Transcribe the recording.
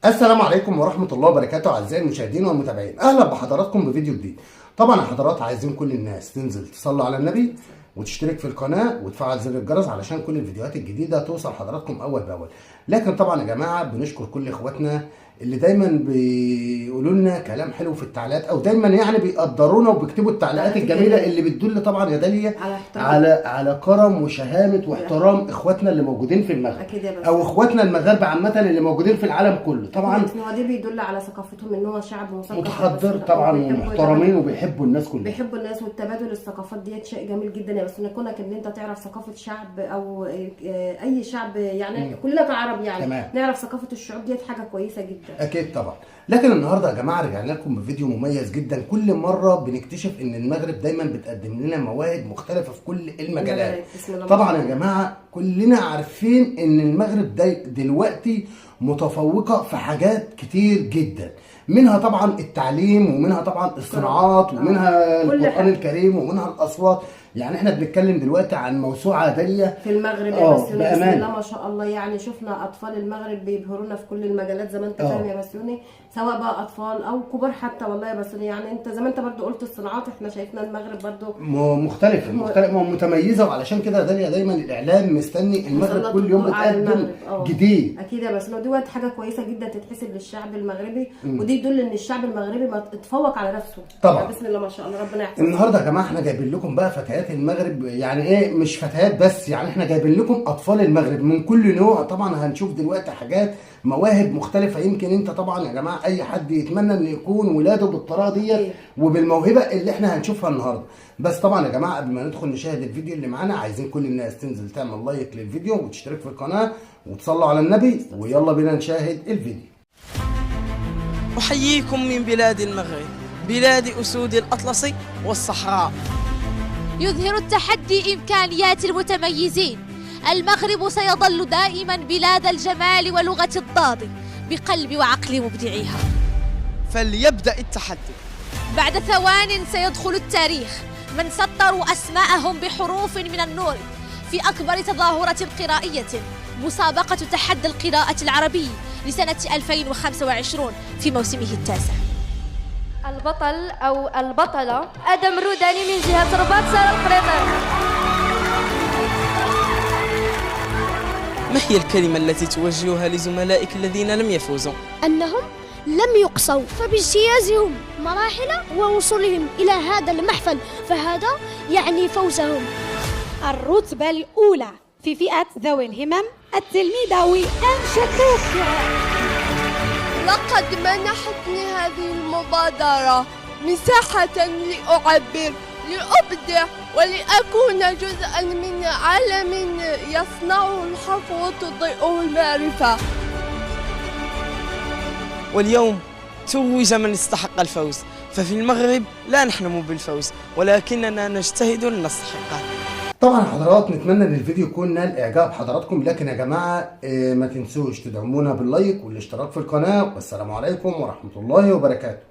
السلام عليكم ورحمة الله وبركاته أعزائي المشاهدين والمتابعين، أهلا بحضراتكم بفيديو جديد. طبعا يا حضرات عايزين كل الناس تنزل تصلي على النبي وتشترك في القناة وتفعل زر الجرس علشان كل الفيديوهات الجديدة توصل حضراتكم أول بأول. لكن طبعا يا جماعة بنشكر كل إخواتنا اللي دايما بيقولوا لنا كلام حلو في التعليقات، او دايما يعني بيقدرونا وبيكتبوا التعليقات الجميله اللي بتدل طبعا يا داليا على كرم وشهامه واحترام اخواتنا اللي موجودين في المغرب، او اخواتنا المغاربه عامه اللي موجودين في العالم كله. طبعا هو ده بيدل على ثقافتهم، ان هو شعب متحضر طبعا ومحترمين وبيحبوا الناس كلها، بيحبوا الناس، والتبادل الثقافات ديت شيء جميل جدا يا بس. كونك ان انت تعرف ثقافه شعب او اي شعب، يعني كلنا كعرب يعني نعرف ثقافه الشعوب ديت حاجه كويسه جدا. اكيد طبعا. لكن النهارده يا جماعه رجعنا لكم بفيديو مميز جدا. كل مره بنكتشف ان المغرب دايما بتقدم لنا مواهب مختلفه في كل المجالات. طبعا يا جماعه كلنا عارفين ان المغرب دلوقتي متفوقه في حاجات كتير جدا، منها طبعا التعليم، ومنها طبعا الصناعات، ومنها القرآن الكريم، ومنها الاصوات. يعني احنا بنتكلم دلوقتي عن موسوعه داليا في المغرب يا بسيوني، بسم الله ما شاء الله. يعني شفنا اطفال المغرب بيبهرونا في كل المجالات زي ما انت فاهم يا بسيوني، سواء بقى اطفال او كبار حتى. والله يا بسيوني يعني انت زي ما انت برضو قلت الصناعات، احنا شايفنا المغرب برضو مختلفه ومتميزه، وعلشان كده داليا دايما الاعلام مستني المغرب كل يوم بتقدم جديد. اكيد يا بسيوني، دي حاجه كويسه جدا تتحسب للشعب المغربي، ودي يدل ان الشعب المغربي ما اتفوق على نفسه طبعا. بسم الله ما شاء الله، ربنا يحفظك. النهارده يا جماعه احنا جايبين لكم بقى فتيات المغرب، يعني ايه مش فتيات بس، يعني احنا جايبين لكم اطفال المغرب من كل نوع. طبعا هنشوف دلوقتي حاجات مواهب مختلفه. يمكن انت طبعا يا جماعه اي حد يتمنى ان يكون ولاده بالطريقه ديت وبالموهبه اللي احنا هنشوفها النهارده. بس طبعا يا جماعه قبل ما ندخل نشاهد الفيديو اللي معانا، عايزين كل الناس تنزل تعمل لايك للفيديو وتشترك في القناه وتصلوا على النبي، ويلا بينا نشاهد الفيديو. أحييكم من بلاد المغرب، بلاد أسود الأطلس والصحراء. يظهر التحدي إمكانيات المتميزين. المغرب سيظل دائما بلاد الجمال ولغة الضاد بقلب وعقل مبدعيها. فليبدأ التحدي. بعد ثوان سيدخل التاريخ من سطروا أسماءهم بحروف من النور في أكبر تظاهرة قرائية، مسابقة تحدي القراءة العربي لسنة 2025 في موسمه التاسع. البطل أو البطلة آدم روداني من جهة رباط سارة القريطان. ما هي الكلمة التي توجهها لزملائك الذين لم يفوزوا؟ أنهم لم يقصوا، فباجتيازهم مراحل ووصولهم إلى هذا المحفل فهذا يعني فوزهم. الرتبة الأولى في فئة ذوي الهمم التلميذة وئام شكوك. لقد منحتني هذه المبادرة مساحة لأعبر، لأبدع، ولأكون جزءا من عالم يصنعه الحرف وتضيئه المعرفة. واليوم توج من استحق الفوز، ففي المغرب لا نحلم بالفوز ولكننا نجتهد لنستحقه. طبعا حضرات نتمنى ان الفيديو يكون نال اعجاب حضراتكم، لكن يا جماعه ما تنسوش تدعمونا باللايك والاشتراك في القناه، والسلام عليكم ورحمه الله وبركاته.